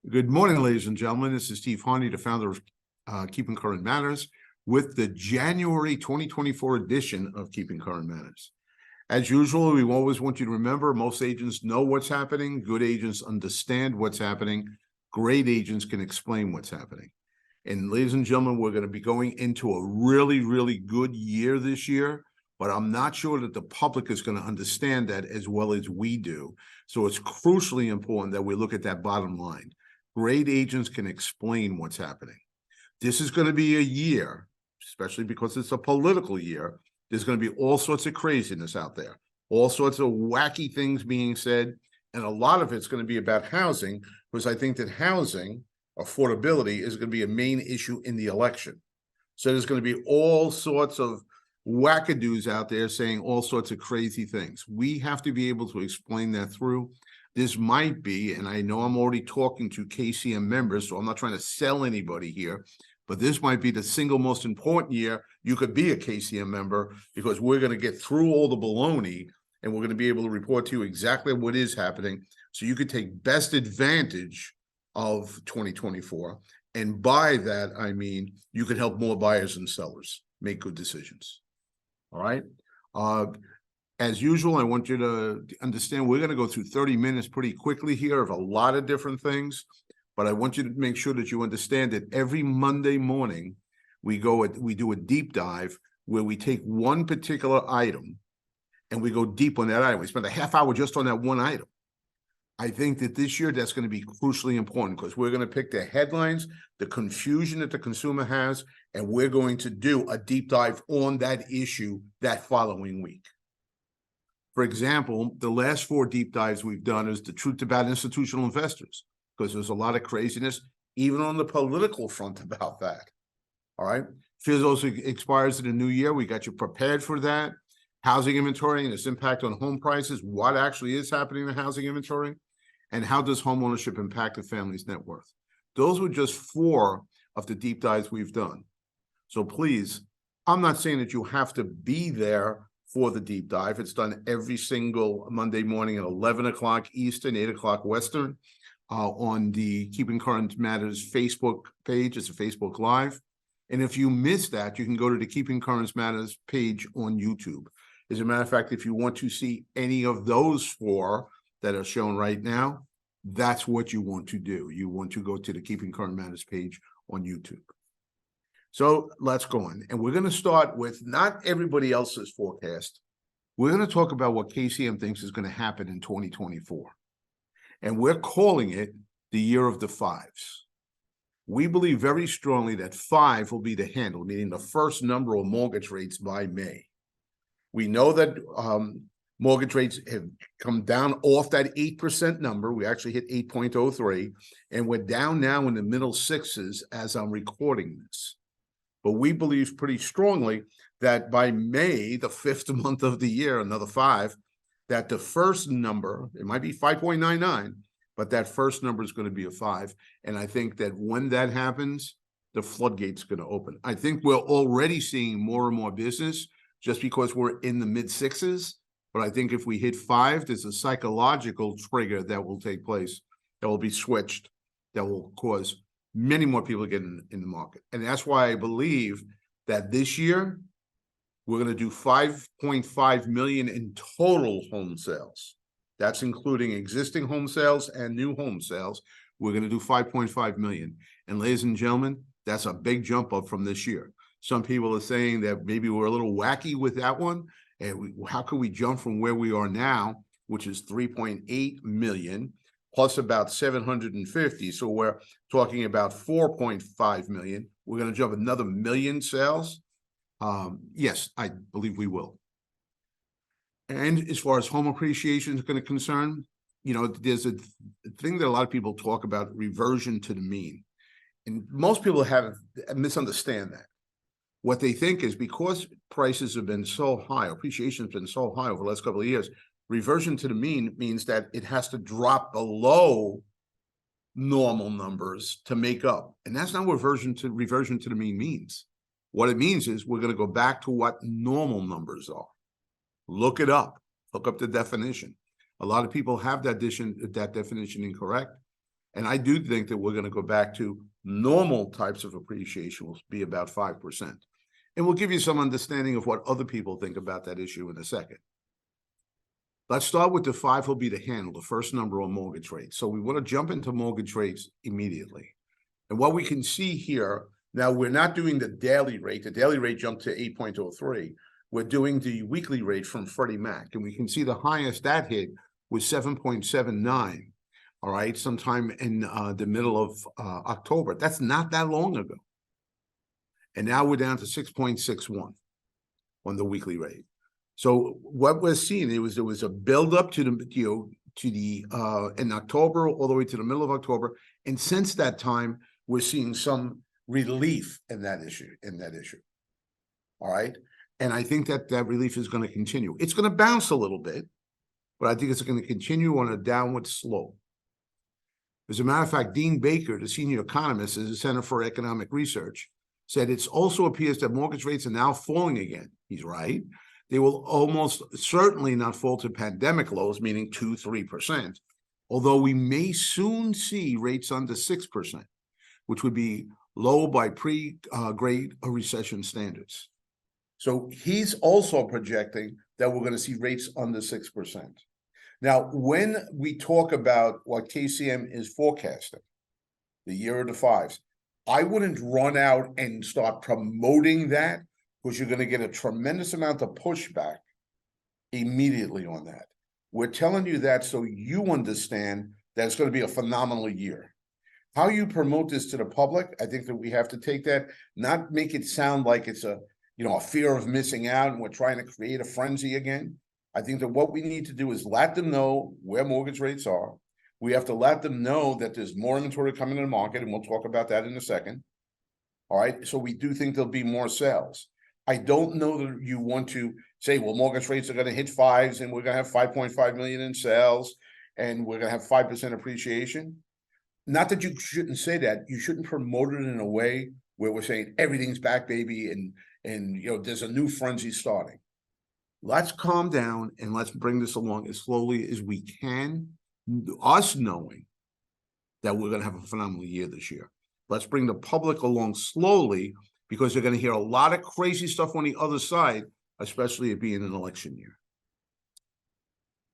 Good morning, ladies and gentlemen. This is Steve Harney, the founder of Keeping Current Matters, with the January 2024 edition of Keeping Current Matters. As usual, we always want you to remember, most agents know what's happening. Good agents understand what's happening. Great agents can explain what's happening. And ladies and gentlemen, we're going to be going into a really, really good year this year, but I'm not sure that the public is going to understand that as well as we do. So it's crucially important that we look at that bottom line. Great agents can explain what's happening. This is going to be a year, especially because it's a political year. There's going to be all sorts of craziness out there, all sorts of wacky things being said. And a lot of it's going to be about housing, because I think that housing affordability is going to be a main issue in the election. So there's going to be all sorts of wackadoos out there saying all sorts of crazy things. We have to be able to explain that through. This might be, and I know I'm already talking to KCM members, so I'm not trying to sell anybody here, but this might be the single most important year you could be a KCM member, because we're going to get through all the baloney and we're going to be able to report to you exactly what is happening, so you could take best advantage of 2024. And by that, I mean, you could help more buyers and sellers make good decisions. All right. As usual, I want you to understand we're going to go through 30 minutes pretty quickly here of a lot of different things, but I want you to make sure that you understand that every Monday morning we do a deep dive where we take one particular item and we go deep on that item. We spend a half hour just on that one item. I think that this year that's going to be crucially important, because we're going to pick the headlines, the confusion that the consumer has, and we're going to do a deep dive on that issue that following week. For example, the last 4 deep dives we've done is the truth about institutional investors, because there's a lot of craziness, even on the political front about that. All right. FISOS expires in the new year. We got you prepared for that. Housing inventory and its impact on home prices. What actually is happening in housing inventory? And how does home ownership impact the family's net worth? Those were just 4 of the deep dives we've done. So please, I'm not saying that you have to be there for the deep dive. It's done every single Monday morning at 11 o'clock Eastern, 8 o'clock Western, on the Keeping Current Matters Facebook page. It's a Facebook Live. And if you miss that, you can go to the Keeping Current Matters page on YouTube. As a matter of fact, if you want to see any of those 4 that are shown right now, that's what you want to do. You want to go to the Keeping Current Matters page on YouTube. So let's go on. And we're going to start with not everybody else's forecast. We're going to talk about what KCM thinks is going to happen in 2024. And we're calling it the year of the 5s. We believe very strongly that 5 will be the handle, meaning the first number of mortgage rates by May. We know that mortgage rates have come down off that 8% number. We actually hit 8.03, and we're down now in the middle 6s as I'm recording this. But we believe pretty strongly that by May, the 5th month of the year, another 5, that the first number, it might be 5.99, but that first number is going to be a 5. And I think that when that happens, the floodgate's going to open. I think we're already seeing more and more business just because we're in the mid 6s. But I think if we hit 5, there's a psychological trigger that will take place, that will be switched, that will cause many more people get in the market. And that's why I believe that this year we're going to do 5.5 million in total home sales. That's including existing home sales and new home sales. We're going to do 5.5 million. And ladies and gentlemen, that's a big jump up from this year. Some people are saying that maybe we're a little wacky with that one. And how can we jump from where we are now, which is 3.8 million, plus about 750. So we're talking about 4.5 million. We're going to jump another million sales. Yes, I believe we will. And as far as home appreciation is going to concern, you know, there's a thing that a lot of people talk about, reversion to the mean. And most people misunderstand that. What they think is because prices have been so high, appreciation has been so high over the last couple of years, reversion to the mean means that it has to drop below normal numbers to make up. And that's not what reversion to the mean means. What it means is we're going to go back to what normal numbers are. Look it up. Look up the definition. A lot of people have that definition incorrect. And I do think that we're going to go back to normal types of appreciation will be about 5%. And we'll give you some understanding of what other people think about that issue in a second. Let's start with the 5 will be the handle, the first number on mortgage rates. So we want to jump into mortgage rates immediately. And what we can see here, now we're not doing the daily rate. The daily rate jumped to 8.03. We're doing the weekly rate from Freddie Mac. And we can see the highest that hit was 7.79. All right, sometime in the middle of October. That's not that long ago. And now we're down to 6.61 on the weekly rate. So what we're seeing, there was a buildup to the in October all the way to the middle of October, and since that time we're seeing some relief in that issue. All right, and I think that relief is going to continue. It's going to bounce a little bit, but I think it's going to continue on a downward slope. As a matter of fact, Dean Baker, the senior economist at the Center for Economic Research, said it also appears that mortgage rates are now falling again. He's right. They will almost certainly not fall to pandemic lows, meaning 2-3%, although we may soon see rates under 6%, which would be low by pre-Great Recession standards. So he's also projecting that we're going to see rates under 6%. Now, when we talk about what KCM is forecasting, the year of the 5s, I wouldn't run out and start promoting that, because you're going to get a tremendous amount of pushback immediately on that. We're telling you that so you understand that it's going to be a phenomenal year. How you promote this to the public, I think that we have to take that, not make it sound like it's a fear of missing out and we're trying to create a frenzy again. I think that what we need to do is let them know where mortgage rates are. We have to let them know that there's more inventory coming in the market, and we'll talk about that in a second. All right, so we do think there'll be more sales. I don't know that you want to say, well, mortgage rates are going to hit 5s and we're going to have 5.5 million in sales and we're going to have 5% appreciation. Not that you shouldn't say that. You shouldn't promote it in a way where we're saying everything's back, baby, and there's a new frenzy starting. Let's calm down and let's bring this along as slowly as we can, us knowing that we're going to have a phenomenal year this year. Let's bring the public along slowly, because you're going to hear a lot of crazy stuff on the other side, especially it being an election year.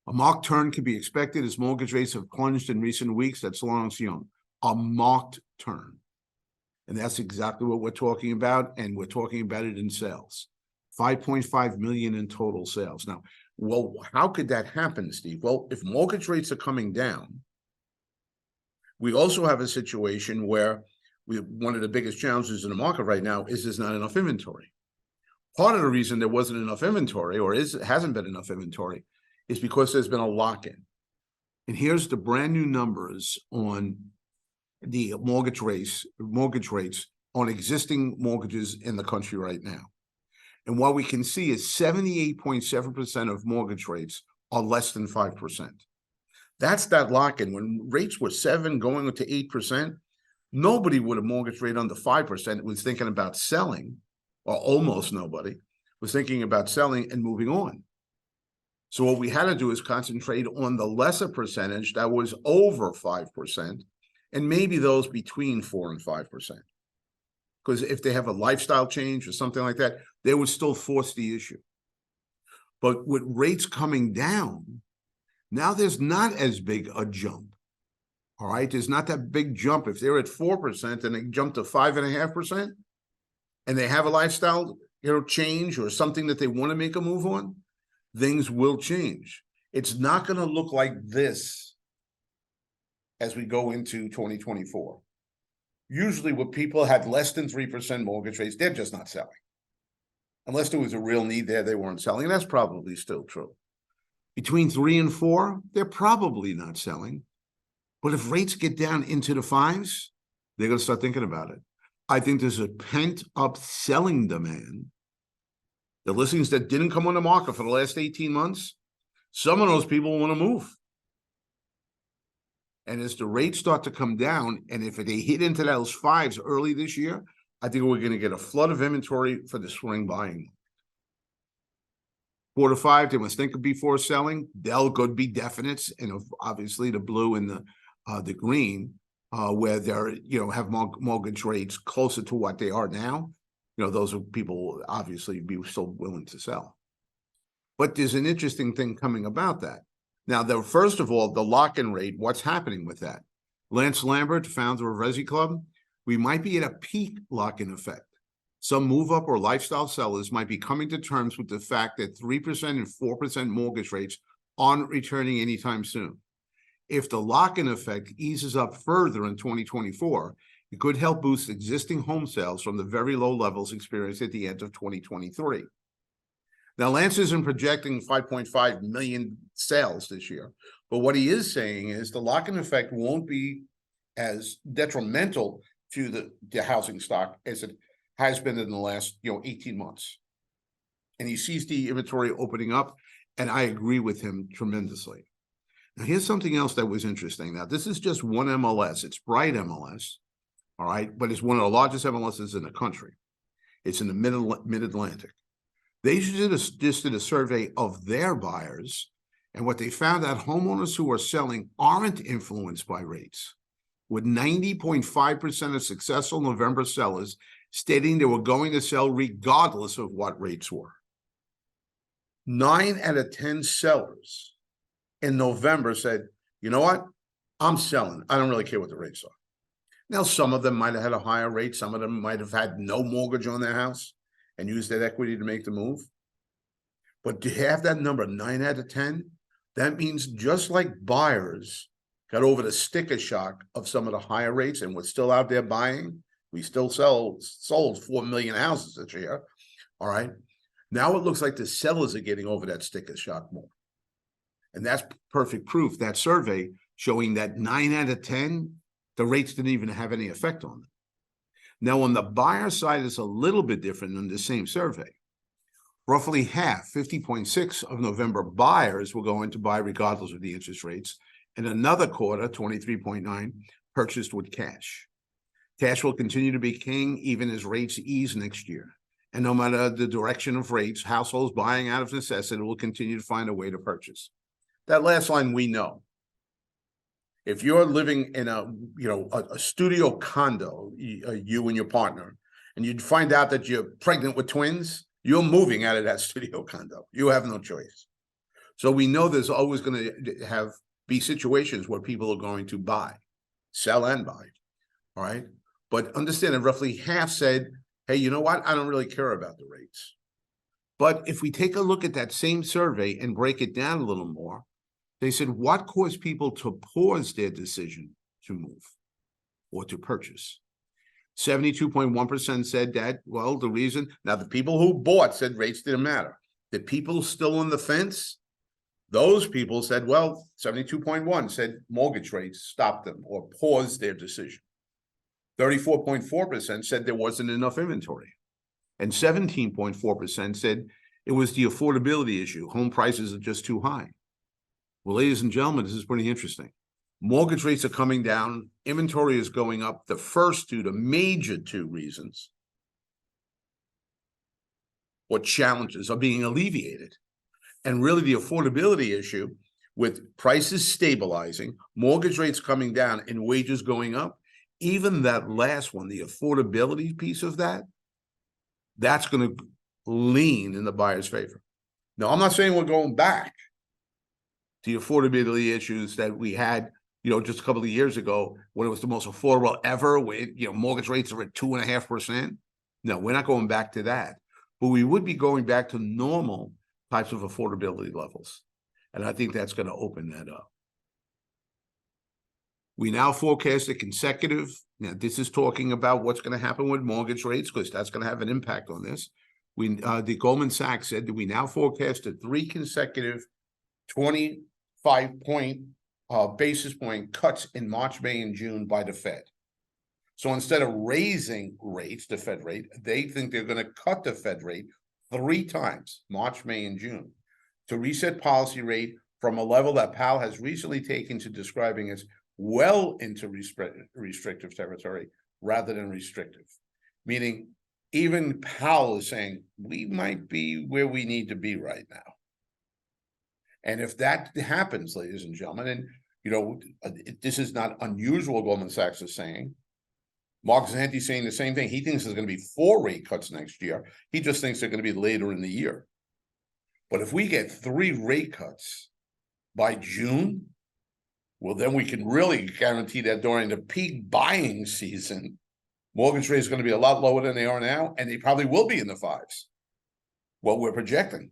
A marked turn can be expected as mortgage rates have plunged in recent weeks. That's Lawrence Young. A marked turn. And that's exactly what we're talking about, and we're talking about it in sales. 5.5 million in total sales. Now, well, how could that happen, Steve? Well, if mortgage rates are coming down, we also have a situation where one of the biggest challenges in the market right now is there's not enough inventory. Part of the reason there wasn't enough inventory, or hasn't been enough inventory, is because there's been a lock-in. And here's the brand new numbers on the mortgage rates on existing mortgages in the country right now. And what we can see is 78.7% of mortgage rates are less than 5%. That's that lock-in. When rates were 7 going to 8%, nobody with a mortgage rate under 5% was thinking about selling, or almost nobody was thinking about selling and moving on. So what we had to do is concentrate on the lesser percentage that was over 5%, and maybe those between 4 and 5%. Because if they have a lifestyle change or something like that, they would still force the issue. But with rates coming down, now there's not as big a jump. All right, there's not that big jump. If they're at 4% and they jump to 5.5%, and they have a lifestyle, change or something that they want to make a move on, things will change. It's not going to look like this as we go into 2024. Usually when people had less than 3% mortgage rates, they're just not selling. Unless there was a real need there, they weren't selling. And that's probably still true. Between 3 and 4, they're probably not selling. But if rates get down into the 5s, they're going to start thinking about it. I think there's a pent-up selling demand. The listings that didn't come on the market for the last 18 months, some of those people want to move. And as the rates start to come down, and if they hit into those 5s early this year, I think we're going to get a flood of inventory for the spring buying. 4 to 5, they must think of before selling. They'll could be definites, and obviously the blue and the green. where they're, have mortgage rates closer to what they are now, those are people obviously be still willing to sell. But there's an interesting thing coming about that. Now, first of all, the lock-in rate, what's happening with that? Lance Lambert, founder of Resi Club, we might be at a peak lock-in effect. Some move-up or lifestyle sellers might be coming to terms with the fact that 3% and 4% mortgage rates aren't returning anytime soon. If the lock-in effect eases up further in 2024, it could help boost existing home sales from the very low levels experienced at the end of 2023. Now, Lance isn't projecting 5.5 million sales this year, but what he is saying is the lock-in effect won't be as detrimental to the housing stock as it has been in the last 18 months. And he sees the inventory opening up, and I agree with him tremendously. Now, here's something else that was interesting. Now, this is just one MLS. It's Bright MLS, all right? But it's one of the largest MLSs in the country. It's in the mid-Atlantic. They just did a survey of their buyers, and what they found out, homeowners who are selling aren't influenced by rates, with 90.5% of successful November sellers stating they were going to sell regardless of what rates were. 9 out of 10 sellers in November said, you know what? I'm selling. I don't really care what the rates are. Now, some of them might have had a higher rate. Some of them might have had no mortgage on their house and used that equity to make the move. But to have that number, 9 out of 10, that means just like buyers got over the sticker shock of some of the higher rates and we're still out there buying, we still sold 4 million houses this year, all right? Now it looks like the sellers are getting over that sticker shock more. And that's perfect proof, that survey showing that 9 out of 10, the rates didn't even have any effect on them. Now, on the buyer side, it's a little bit different than the same survey. Roughly half, 50.6% of November buyers were going to buy regardless of the interest rates, and another quarter, 23.9%, purchased with cash. Cash will continue to be king even as rates ease next year. And no matter the direction of rates, households buying out of necessity will continue to find a way to purchase. That last line we know. If you're living in a studio condo, you and your partner, and you find out that you're pregnant with twins, you're moving out of that studio condo. You have no choice. So we know there's always going to be situations where people are going to buy, sell and buy, all right? But understand that roughly half said, hey, you know what? I don't really care about the rates. But if we take a look at that same survey and break it down a little more, they said, what caused people to pause their decision to move or to purchase? 72.1% said that, well, the reason, now the people who bought said rates didn't matter. The people still on the fence, those people said, well, 72.1% said mortgage rates stopped them or paused their decision. 34.4% said there wasn't enough inventory. And 17.4% said it was the affordability issue. Home prices are just too high. Well, ladies and gentlemen, this is pretty interesting. Mortgage rates are coming down. Inventory is going up. The first two, the major two reasons or challenges are being alleviated. And really the affordability issue with prices stabilizing, mortgage rates coming down, and wages going up, even that last one, the affordability piece of that, that's going to lean in the buyer's favor. Now, I'm not saying we're going back to the affordability issues that we had, just a couple of years ago when it was the most affordable ever, with, mortgage rates are at 2.5%. No, we're not going back to that, but we would be going back to normal types of affordability levels. And I think that's going to open that up. We now forecast a consecutive, now this is talking about what's going to happen with mortgage rates, because that's going to have an impact on this. The Goldman Sachs said that we now forecast a 3 consecutive 25 basis point cuts in March, May, and June by the Fed. So instead of raising rates, the Fed rate, they think they're going to cut the Fed rate 3 times, March, May, and June, to reset policy rate from a level that Powell has recently taken to describing as well into restrictive territory rather than restrictive. Meaning even Powell is saying we might be where we need to be right now. And if that happens, ladies and gentlemen, and This is not unusual, Goldman Sachs is saying. Mark Zanti's saying the same thing. He thinks there's going to be 4 rate cuts next year. He just thinks they're going to be later in the year. But if we get 3 rate cuts by June, well, then we can really guarantee that during the peak buying season, mortgage rates are going to be a lot lower than they are now, and they probably will be in the 5s. What we're projecting.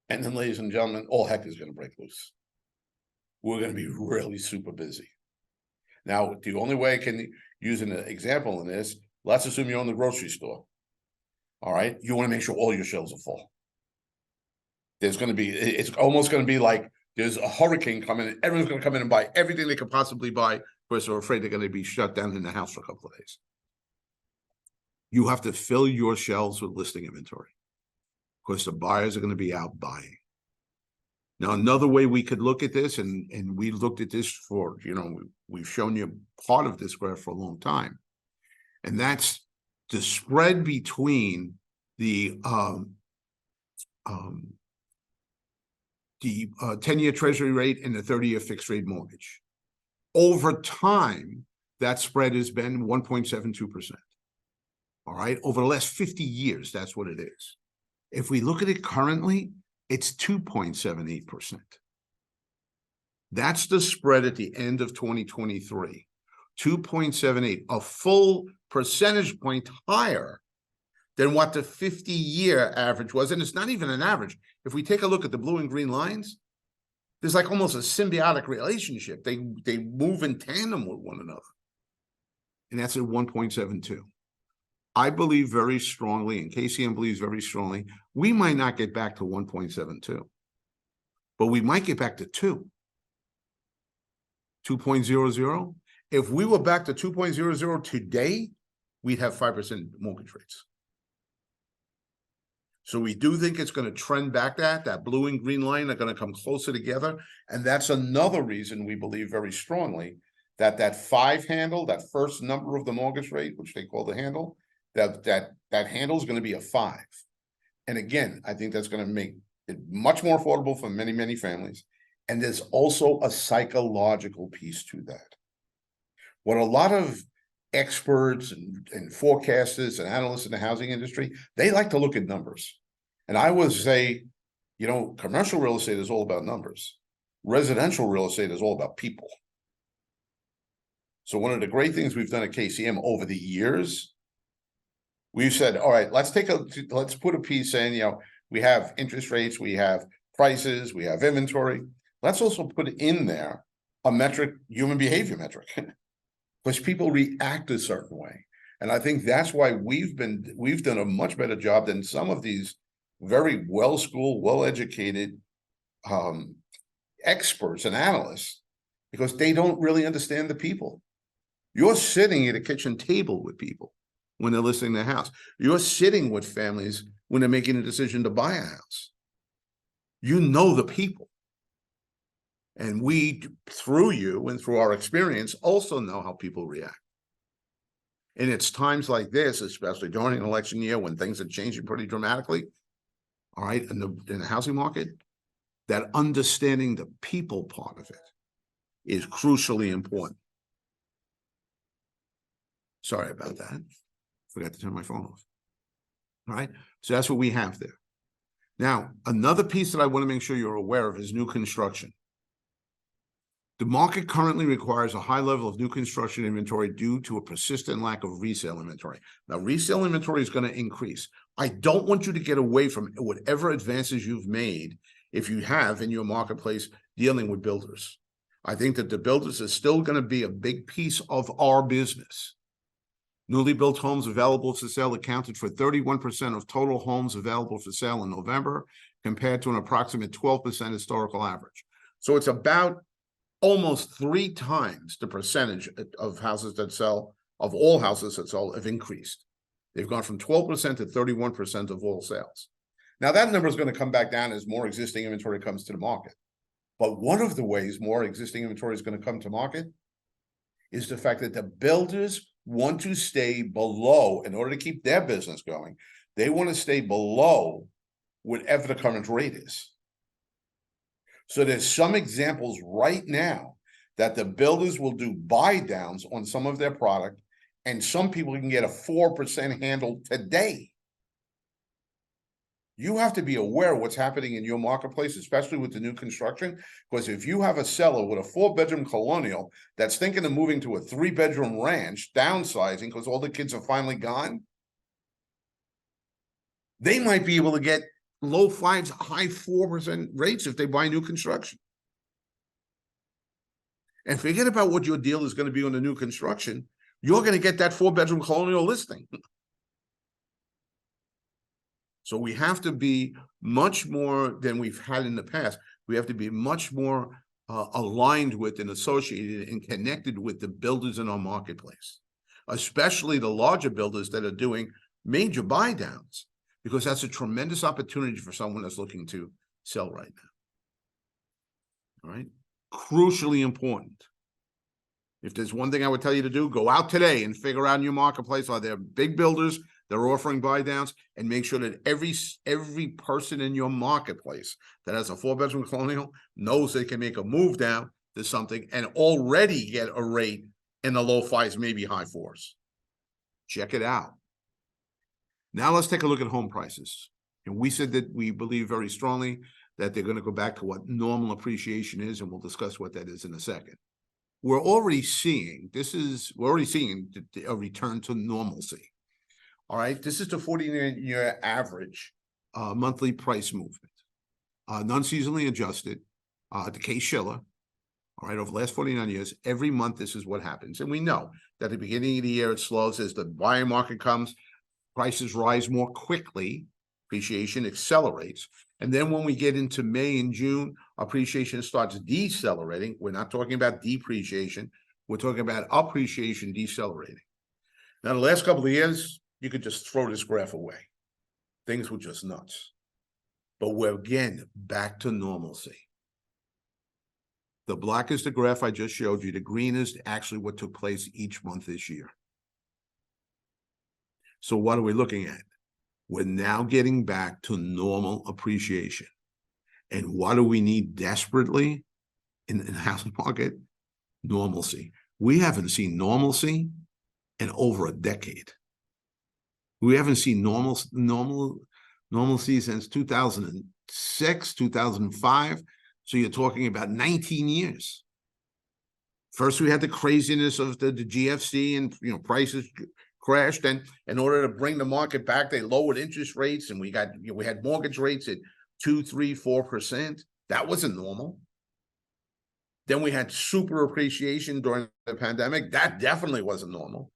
And then, ladies and gentlemen, all heck is going to break loose. We're going to be really super busy. Now, the only way I can use an example in this, let's assume you're in the grocery store. All right. You want to make sure all your shelves are full. It's almost going to be like there's a hurricane coming and everyone's going to come in and buy everything they could possibly buy because they're afraid they're going to be shut down in the house for a couple of days. You have to fill your shelves with listing inventory because the buyers are going to be out buying. Now, another way we could look at this, and we looked at this for, we've shown you part of this graph for a long time, and that's the spread between the 10-year treasury rate and the 30-year fixed rate mortgage. Over time, that spread has been 1.72%. All right, over the last 50 years, that's what it is. If we look at it currently, it's 2.78%. That's the spread at the end of 2023. 2.78, a full percentage point higher than what the 50-year average was. And it's not even an average. If we take a look at the blue and green lines, there's like almost a symbiotic relationship. They move in tandem with one another. And that's at 1.72. I believe very strongly, and KCM believes very strongly, we might not get back to 1.72, but we might get back to 2.00. If we were back to 2.00 today, we'd have 5% mortgage rates. So we do think it's going to trend back. That blue and green line are going to come closer together. And that's another reason we believe very strongly that 5 handle, that first number of the mortgage rate, which they call the handle, that handle is going to be a 5. And again, I think that's going to make it much more affordable for many, many families. And there's also a psychological piece to that. What a lot of experts and forecasters and analysts in the housing industry, they like to look at numbers. And I would say, commercial real estate is all about numbers. Residential real estate is all about people. So one of the great things we've done at KCM over the years, we've said, all right, let's put a piece in, we have interest rates, we have prices, we have inventory. Let's also put in there a metric, human behavior metric, because people react a certain way. And I think that's why we've done a much better job than some of these very well-schooled, well-educated experts and analysts, because they don't really understand the people. You're sitting at a kitchen table with people when they're listing their house. You're sitting with families when they're making a decision to buy a house. You know the people. And we, through you and through our experience, also know how people react. And it's times like this, especially during an election year when things are changing pretty dramatically, all right, in the housing market, that understanding the people part of it is crucially important. Sorry about that. Forgot to turn my phone off. All right, so that's what we have there. Now, another piece that I want to make sure you're aware of is new construction. The market currently requires a high level of new construction inventory due to a persistent lack of resale inventory. Now, resale inventory is going to increase. I don't want you to get away from whatever advances you've made, if you have in your marketplace dealing with builders. I think that the builders are still going to be a big piece of our business. Newly built homes available for sale accounted for 31% of total homes available for sale in November, compared to an approximate 12% historical average. So it's about almost 3 times the percentage of houses that sell, of all houses that sell, have increased. They've gone from 12% to 31% of all sales. Now that number is going to come back down as more existing inventory comes to the market. But one of the ways more existing inventory is going to come to market is the fact that the builders want to stay below, in order to keep their business going, they want to stay below whatever the current rate is. So there's some examples right now that the builders will do buy downs on some of their product, and some people can get a 4% handle today. You have to be aware of what's happening in your marketplace, especially with the new construction, because if you have a seller with a 4-bedroom colonial that's thinking of moving to a 3-bedroom ranch, downsizing because all the kids are finally gone, they might be able to get low 5s, high 4% rates if they buy new construction. And forget about what your deal is going to be on the new construction. You're going to get that 4-bedroom colonial listing. So we have to be much more than we've had in the past. We have to be much more aligned with and associated and connected with the builders in our marketplace, especially the larger builders that are doing major buy downs, because that's a tremendous opportunity for someone that's looking to sell right now. All right. Crucially important. If there's one thing I would tell you to do, go out today and figure out in your marketplace, are there big builders that are offering buy downs, and make sure that every person in your marketplace that has a 4-bedroom colonial knows they can make a move down to something and already get a rate in the low 5s, maybe high 4s. Check it out. Now let's take a look at home prices. And we said that we believe very strongly that they're going to go back to what normal appreciation is, and we'll discuss what that is in a second. We're already seeing a return to normalcy. All right, this is the 49-year average monthly price movement, non-seasonally adjusted, the Case-Shiller. All right, over the last 49 years, every month this is what happens. And we know that at the beginning of the year it slows as the buying market comes, prices rise more quickly, appreciation accelerates. And then when we get into May and June, appreciation starts decelerating. We're not talking about depreciation. We're talking about appreciation decelerating. Now, the last couple of years, you could just throw this graph away. Things were just nuts. But we're, again, back to normalcy. The black is the graph I just showed you. The green is actually what took place each month this year. So what are we looking at? We're now getting back to normal appreciation. And what do we need desperately in the housing market? Normalcy. We haven't seen normalcy in over a decade. We haven't seen normalcy since 2006, 2005. So you're talking about 19 years. First, we had the craziness of the GFC, and prices crashed. And in order to bring the market back, they lowered interest rates, and we had mortgage rates at 2%, 3%, 4%. That wasn't normal. Then we had super appreciation during the pandemic. That definitely wasn't normal.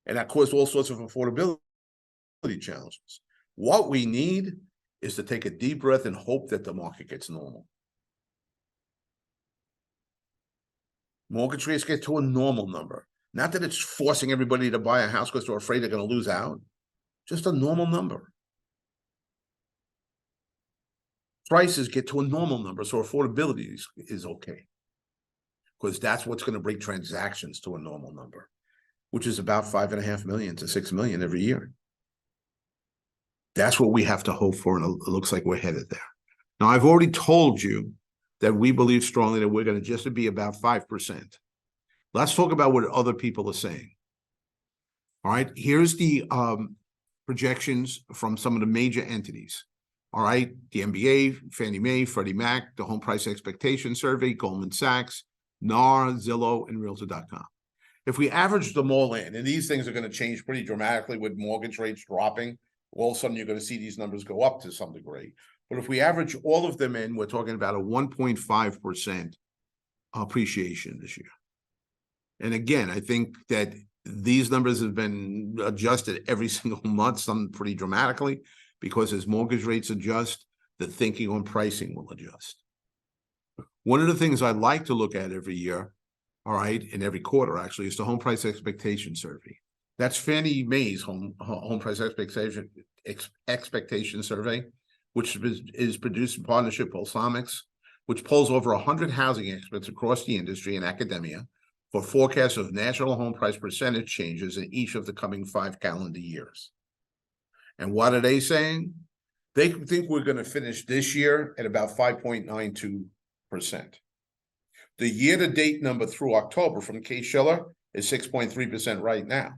And that caused all sorts of affordability challenges. What we need is to take a deep breath and hope that the market gets normal. Mortgage rates get to a normal number. Not that it's forcing everybody to buy a house because they're afraid they're going to lose out. Just a normal number. Prices get to a normal number, so affordability is okay. Because that's what's going to bring transactions to a normal number, which is about 5.5 million to 6 million every year. That's what we have to hope for, and it looks like we're headed there. Now, I've already told you that we believe strongly that we're going to just be about 5%. Let's talk about what other people are saying. All right, here's the projections from some of the major entities. All right, the MBA, Fannie Mae, Freddie Mac, the Home Price Expectation Survey, Goldman Sachs, NAR, Zillow, and Realtor.com. If we average them all in, and these things are going to change pretty dramatically with mortgage rates dropping, all of a sudden you're going to see these numbers go up to some degree. But if we average all of them in, we're talking about a 1.5% appreciation this year. And again, I think that these numbers have been adjusted every single month, some pretty dramatically, because as mortgage rates adjust, the thinking on pricing will adjust. One of the things I like to look at every year, all right, in every quarter actually, is the Home Price Expectation Survey. That's Fannie Mae's home price expectation survey, which is produced in partnership with Polsomics, which polls over 100 housing experts across the industry and academia for forecasts of national home price percentage changes in each of the coming 5 calendar years. And what are they saying? They think we're going to finish this year at about 5.92%. The year-to-date number through October from Case-Shiller is 6.3% right now.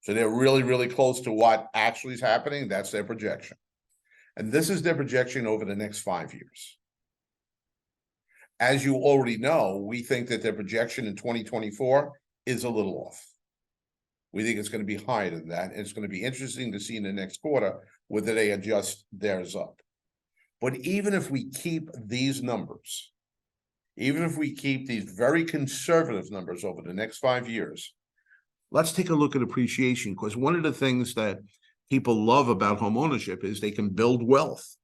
So they're really, really close to what actually is happening. That's their projection. And this is their projection over the next 5 years. As you already know, we think that their projection in 2024 is a little off. We think it's going to be higher than that. And it's going to be interesting to see in the next quarter whether they adjust theirs up. But even if we keep these numbers, even if we keep these very conservative numbers over the next 5 years, let's take a look at appreciation, because one of the things that people love about home ownership is they can build wealth.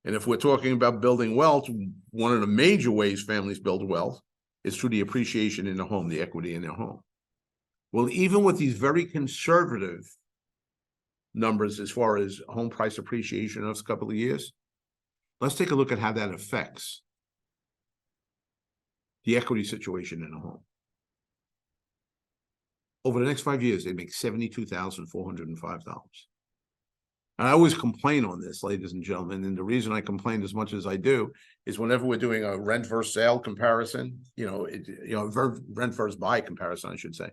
And if we're talking about building wealth, one of the major ways families build wealth is through the appreciation in the home, the equity in their home. Well, even with these very conservative numbers as far as home price appreciation in the next couple of years, let's take a look at how that affects the equity situation in a home. Over the next 5 years, they make $72,405. And I always complain on this, ladies and gentlemen, and the reason I complain as much as I do is whenever we're doing a rent versus sale comparison, rent versus buy comparison, I should say.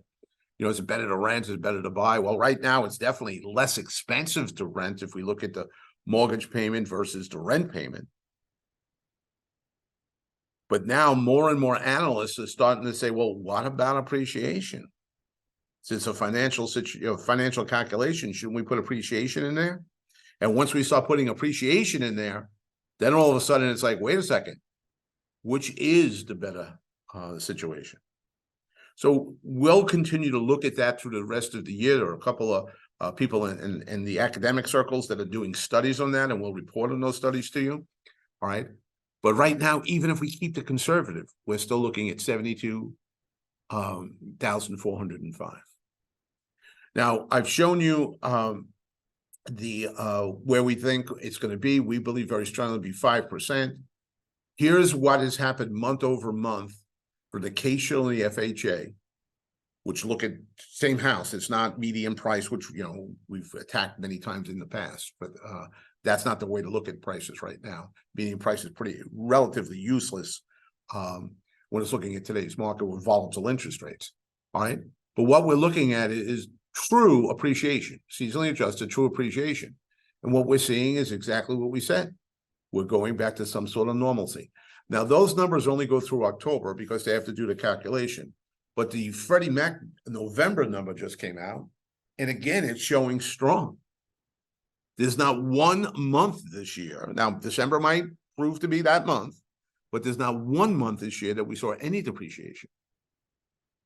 Is it better to rent? Is it better to buy? Well, right now, it's definitely less expensive to rent if we look at the mortgage payment versus the rent payment. But now more and more analysts are starting to say, well, what about appreciation? Since a financial calculation, shouldn't we put appreciation in there? And once we start putting appreciation in there, then all of a sudden it's like, wait a second, which is the better situation? So we'll continue to look at that through the rest of the year. There are a couple of people in the academic circles that are doing studies on that, and we'll report on those studies to you. All right. But right now, even if we keep the conservative, we're still looking at 72,405. Now, I've shown you where we think it's going to be. We believe very strongly it'll be 5%. Here's what has happened month over month for the Case-Shiller and the FHA, which look at same house. It's not median price, which we've attacked many times in the past, but that's not the way to look at prices right now. Median price is relatively useless when it's looking at today's market with volatile interest rates. All right, but what we're looking at is true appreciation, seasonally adjusted true appreciation. And what we're seeing is exactly what we said. We're going back to some sort of normalcy. Now, those numbers only go through October because they have to do the calculation. But the Freddie Mac November number just came out. And again, it's showing strong. There's not 1 month this year. Now, December might prove to be that month, but there's not 1 month this year that we saw any depreciation.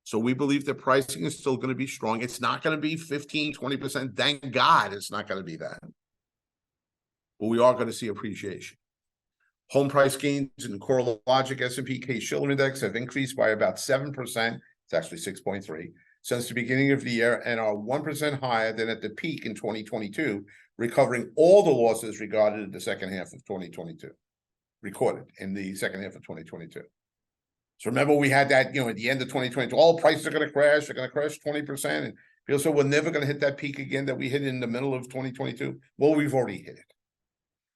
So we believe that pricing is still going to be strong. It's not going to be 15, 20%. Thank God it's not going to be that. But we are going to see appreciation. Home price gains in the CoreLogic S&P Case-Shiller Index have increased by about 7%. It's actually 6.3 since the beginning of the year and are 1% higher than at the peak in 2022, recovering all the losses regarded in the second half of 2022, recorded in the second half of 2022. So remember, we had that, at the end of 2022, all prices are going to crash. They're going to crash 20%. And people said, we're never going to hit that peak again that we hit in the middle of 2022. Well, we've already hit it.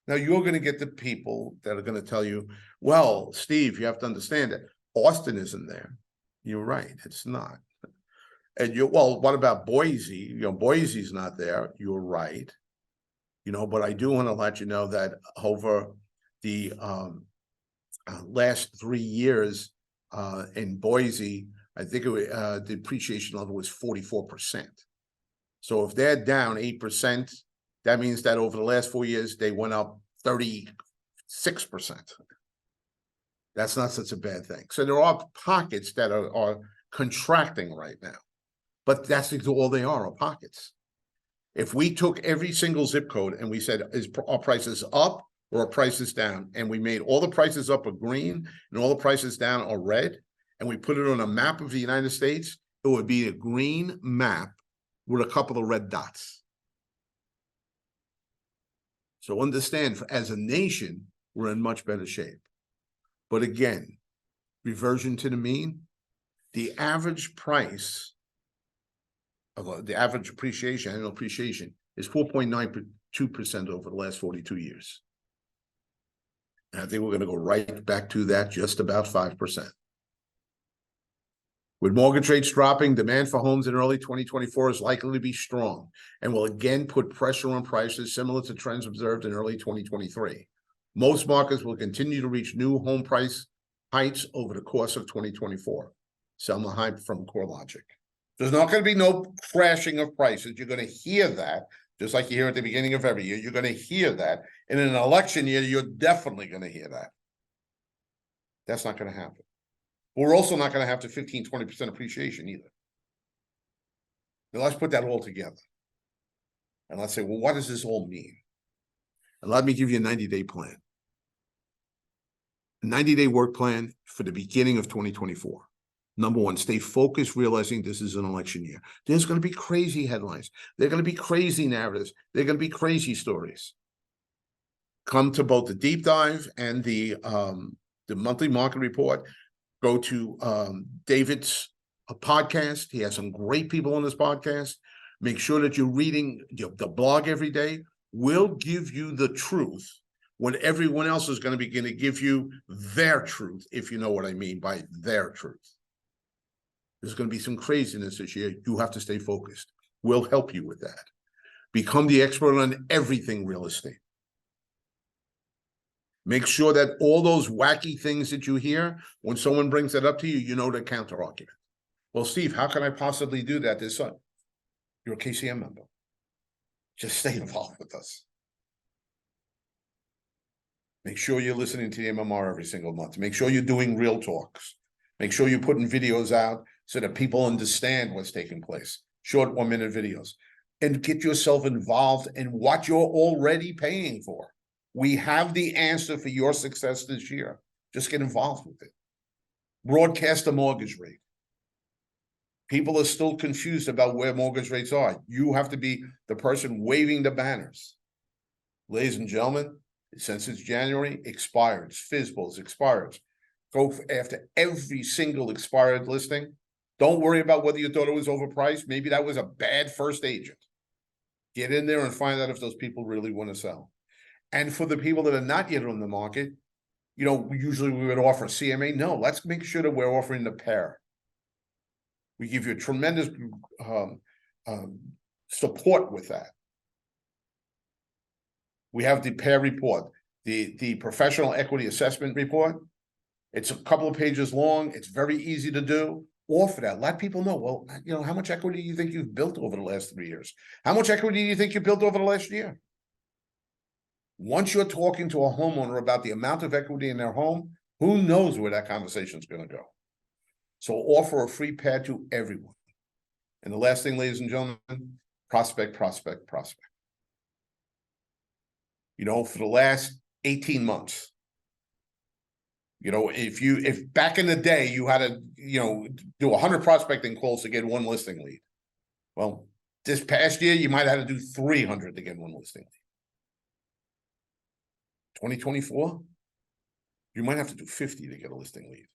Now, you're going to get the people that are going to tell you, well, Steve, you have to understand that Austin isn't there. You're right. It's not. And what about Boise? Boise's not there. You're right. But I do want to let you know that over the last 3 years, in Boise, I think the depreciation level was 44%. So if they're down 8%, that means that over the last 4 years, they went up 36%. That's not such a bad thing. So there are pockets that are contracting right now, but that's all they are pockets. If we took every single zip code and we said, are prices up or are prices down? And we made all the prices up are green and all the prices down are red, and we put it on a map of the United States, it would be a green map with a couple of red dots. So understand, as a nation, we're in much better shape. But again, reversion to the mean, the average price of the average appreciation, annual appreciation, is 4.9%. 2% over the last 42 years. And I think we're going to go right back to that, just about 5%. With mortgage rates dropping, demand for homes in early 2024 is likely to be strong and will again put pressure on prices similar to trends observed in early 2023. Most markets will continue to reach new home price heights over the course of 2024. Selma Hype from CoreLogic. There's not going to be no crashing of prices. You're going to hear that, just like you hear at the beginning of every year. You're going to hear that. In an election year, you're definitely going to hear that. That's not going to happen. We're also not going to have the 15, 20% appreciation either. Now let's put that all together. And let's say, well, what does this all mean? And let me give you a 90-day plan. A 90-day work plan for the beginning of 2024. Number one, stay focused, realizing this is an election year. There's going to be crazy headlines. There are going to be crazy narratives. There are going to be crazy stories. Come to both the deep dive and the monthly market report. Go to David's podcast. He has some great people on this podcast. Make sure that you're reading the blog every day. We'll give you the truth when everyone else is going to begin to give you their truth, if you know what I mean by their truth. There's going to be some craziness this year. You have to stay focused. We'll help you with that. Become the expert on everything real estate. Make sure that all those wacky things that you hear, when someone brings that up to you, you know the counter argument. Well, Steve, how can I possibly do that this son? You're a KCM member. Just stay involved with us. Make sure you're listening to the MMR every single month. Make sure you're doing real talks. Make sure you're putting videos out so that people understand what's taking place. Short 1-minute videos. And get yourself involved in what you're already paying for. We have the answer for your success this year. Just get involved with it. Broadcast the mortgage rate. People are still confused about where mortgage rates are. You have to be the person waving the banners. Ladies and gentlemen, since it's January, expireds, FSBOs, expireds. Go after every single expired listing. Don't worry about whether you thought it was overpriced. Maybe that was a bad first agent. Get in there and find out if those people really want to sell. And for the people that are not yet on the market, you know, usually we would offer CMA. No, let's make sure that we're offering the pair. We give you a tremendous support with that. We have the pair report, the professional equity assessment report. It's a couple of pages long. It's very easy to do. Offer that. Let people know, well, you know, how much equity do you think you've built over the last 3 years? How much equity do you think you built over the last year? Once you're talking to a homeowner about the amount of equity in their home, who knows where that conversation is going to go? So offer a free pad to everyone. And the last thing, ladies and gentlemen, prospect, prospect, prospect. You know, for the last 18 months, you know, if back in the day you had to, you know, do 100 prospecting calls to get one listing lead. Well, this past year, you might have had to do 300 to get one listing lead. 2024, you might have to do 50 to get a listing lead.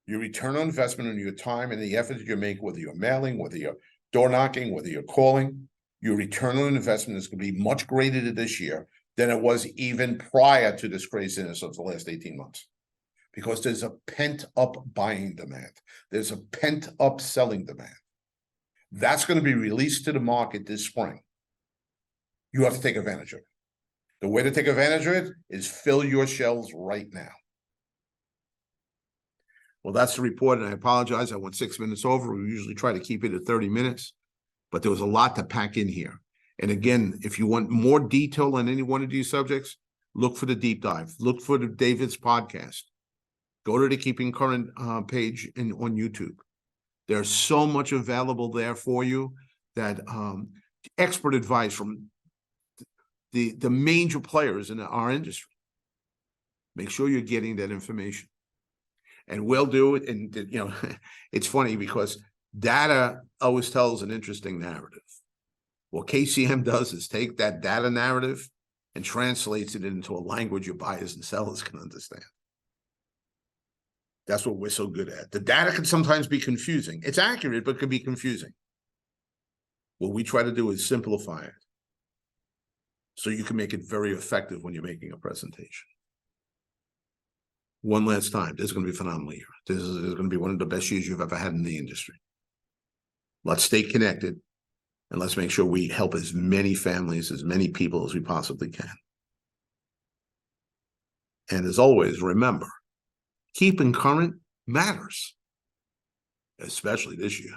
Your return on investment on your time and the effort that you make, whether you're mailing, whether you're door knocking, whether you're calling, your return on investment is going to be much greater this year than it was even prior to this craziness of the last 18 months. Because there's a pent-up buying demand. There's a pent-up selling demand. That's going to be released to the market this spring. You have to take advantage of it. The way to take advantage of it is fill your shelves right now. Well, that's the report, and I apologize. I went 6 minutes over. We usually try to keep it at 30 minutes, but there was a lot to pack in here. And again, if you want more detail on any one of these subjects, look for the deep dive. Look for the David's podcast. Go to the Keeping Current page on YouTube. There's so much available there for you that expert advice from the major players in our industry. Make sure you're getting that information. And we'll do it. And, you know, it's funny because data always tells an interesting narrative. What KCM does is take that data narrative and translates it into a language your buyers and sellers can understand. That's what we're so good at. The data can sometimes be confusing. It's accurate, but it can be confusing. What we try to do is simplify it. so you can make it very effective when you're making a presentation. One last time, this is going to be a phenomenal year. This is going to be one of the best years you've ever had in the industry. Let's stay connected, and let's make sure we help as many families, as many people as we possibly can. And as always, remember, keeping current matters, especially this year.